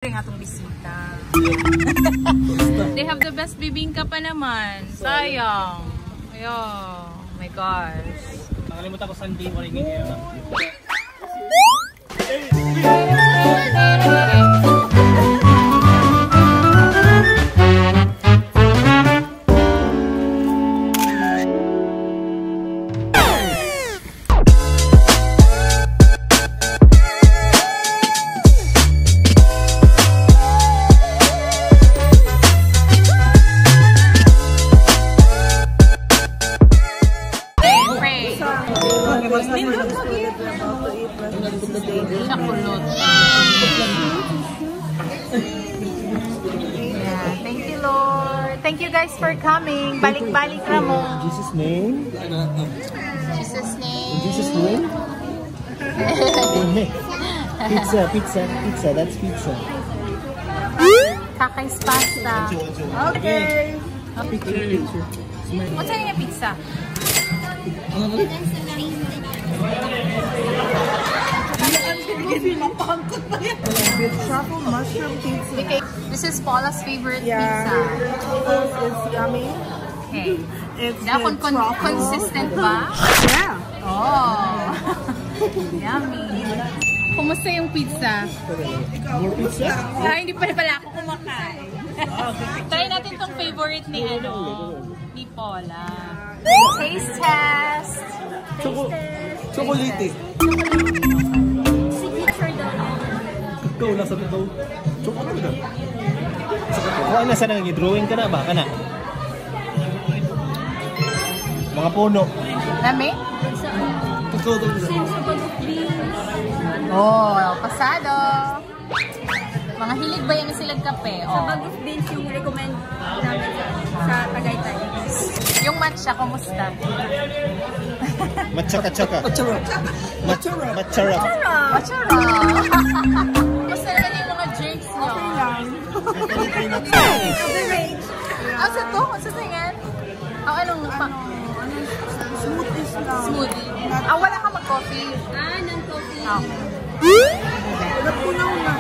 Atong bisita. They have the best bibingka pa naman. Sayang. Ayo, my gosh. Nakalimutan ko Sunday morning ngayon. Thank you, Lord. Thank you guys for coming. Balik-balik na mo. In Jesus' name. Jesus' name. In Jesus' name. Pizza, pizza, pizza. That's pizza. Kakai's pasta. Okay. Picture. What's yung pizza? Truffle mushroom pizza. This is Paula's favorite Yeah. pizza. It's yummy. Okay. It's Dapat consistent ba? Yeah. Oh. Yummy. Kumusta yung pizza? More pizza? Hindi pa pala ako kumakain. Try natin tong favorite ni ni Paula. Taste test. Chocolate. Signature daw. Ikaw, nasa ito. Chocolate na. Kung nasa nang drawing ka na ba? Kana? Mga puno. Dami? Ito. Oh, pasado. Mga hilig ba yan silang kape? Sa bag of beans yung recommend namin sa Tagaytay. Yung matcha, kumusta? Matchaka-chaka. Matchara. Matchara! Kumusta naman yung mga drinks nyo? Average. Sa to? Sa tingin? Anong Smoothies lang. smoothie? Wala ka mag-coffee? Non-coffee. Napunaw na.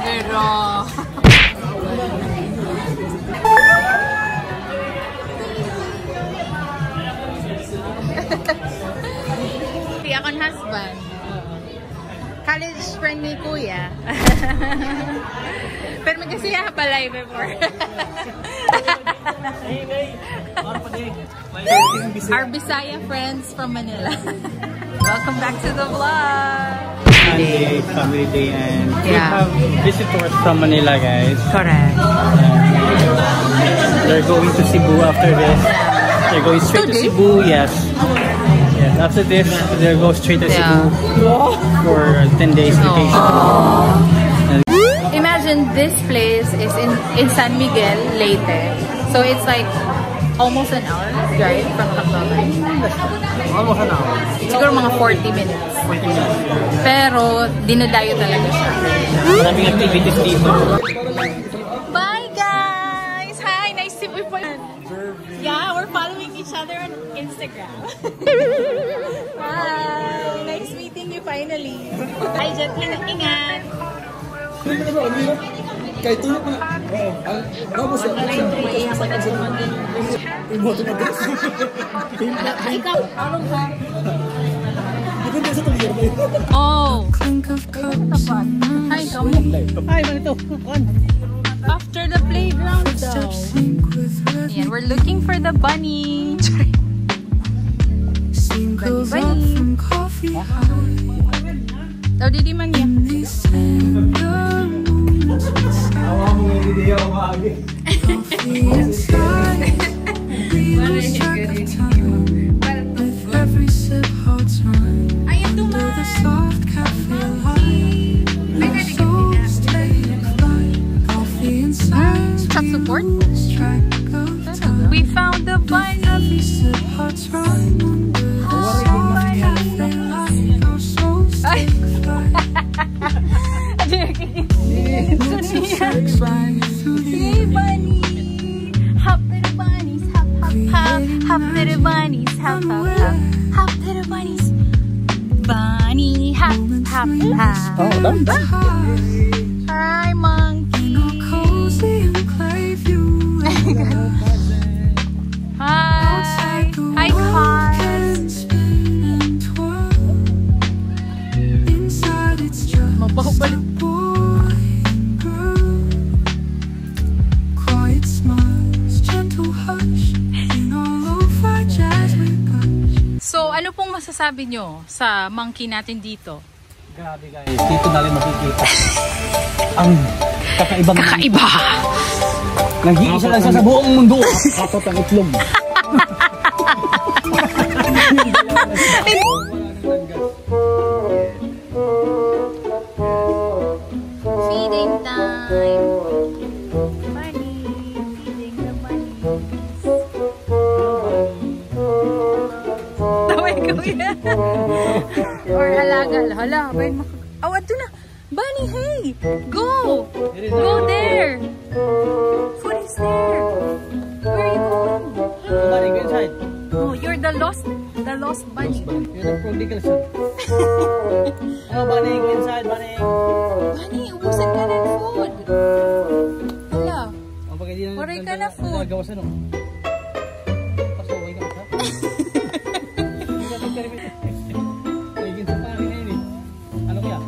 Pero... Si akong husband. College friend ni Kuya. Pero magkasiya pa live before. Our Bisaya friends from Manila. Welcome back to the vlog. Sunday, family day, and we Yeah. have visitors from Manila, guys. Correct. They're going to Cebu after this. They're going straight to Today? Cebu, yes. Yes, after this, they'll go straight to Cebu for 10 days vacation. Imagine this place is in San Miguel, Leyte. So it's like almost an hour drive from Tacloban. Almost an hour. Siguro mga 40 minutes. 20 minutes. Pero dinadayo talaga siya. Maraming activities dito. Bye guys! Hi! Nice to meet you. Yeah, we're following each other on Instagram. Bye! Nice meeting you finally. Hi, Jet. Ingat! Kaya ito na pala. Oo. Sa Ikaw, anong ba? Dito din sa tuloy. Oh! Hi, kamu. Ay, manito. After the playground daw. Ayan, we're looking for the bunny. Bunny. Daw, di man yan. Awa mo yung video umagi. Ayan, tuman. Chat support? We found the bunny. Ay! Yay, bunny! Hop to the bunnies, hop, hop, hop. Hop to the bunnies, hop, hop, hop. Hop to the bunnies. Bunny, hop, hop, hop. Oh, done. Hi, monkey. Hi. Hi, cars. Mabahubalik. So, ano pong masasabi nyo sa monkey natin dito? Grabe guys, dito natin makikita ang kakaibang Kakaiba! nag-iisa lang siya sa buong mundo. Kapot ang itlog. Feeding time! Bunny! Feeding the bunnies! Taway gawin na! Or alaga. Hala, bay oh, ato na! Bunny, hey! Go! Go there! Food is there! Where are you going? Bunny, go inside. Oh, you're the lost bunny. You're the prodigal son. Oh, Bunny, go inside, Bunny. Bunny, ubusan ka ng food. Hala. Waray ka na food. Nagawa sa no? Pasaway ka na. Nagiging sa pari na yun eh. Ano kaya?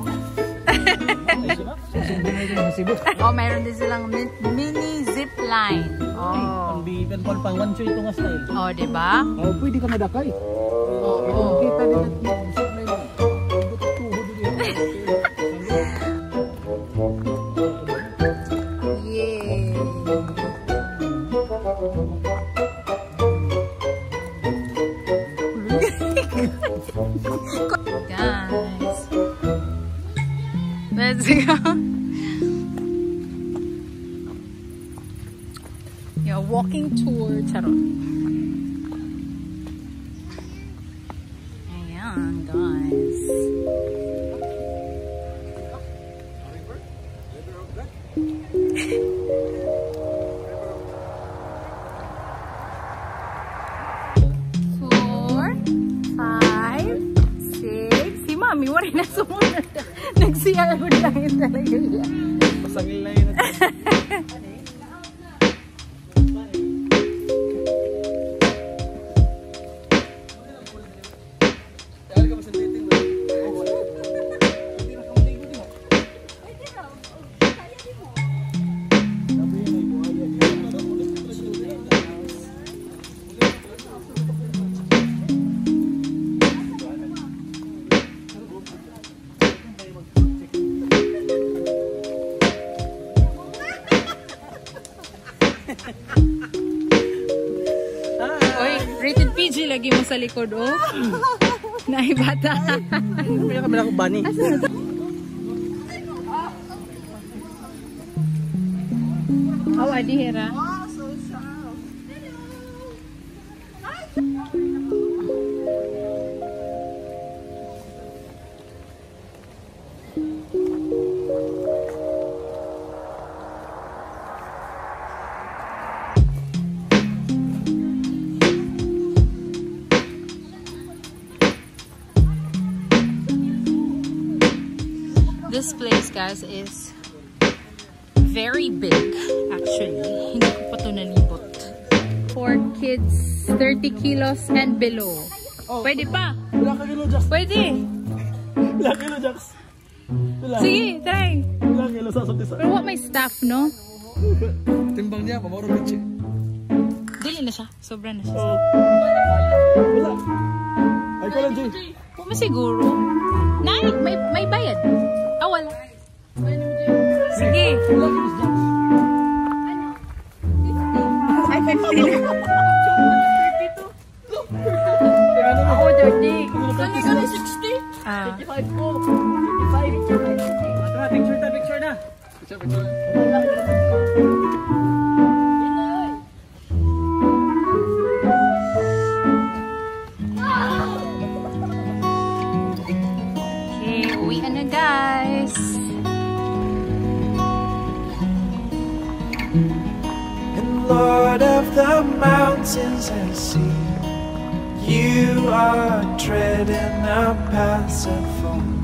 Oh, meron din silang mini zip line. Oh. Ang biban pa pang one choy ito nga style. Oh, diba? Oh, pwede ka madakay. Oh. Kita din at Guys, let's go. Yeah, walking tour. Charot. Ayan, guys. Mami, wala na sumunod. Nag-CR mo lang yun talaga yan. Pasangil na yun. Oy, rated PG lagi mo sa likod, oh. Naibata. May kamera ko, Bunny. Oh, adi hera. This place, guys, is very big, actually. Hindi ko pa ito nalibot. For kids, 30 kilos and below. Oh. Pwede pa? Wala ka kilo, Jax. Pwede. Wala kilo, Jax. Wala. Sige, try. Wala kilo sa asot-isa. Pero what may staff, no? Timbang niya, pamoro bitch. Dili na siya. Sobra na siya. Oh. Wala. Ay ko lang, Jay. Huwag mo siguro. Nay, may bayad. Ah, wala. Sige. Wala kilo, Jax. Ay, 50. Ako, 30. Kani 60? Ah. 55 po. 55. Picture na. Okay, uwian na, guys. And Lord of the mountains and sea, You are treading a path set for me.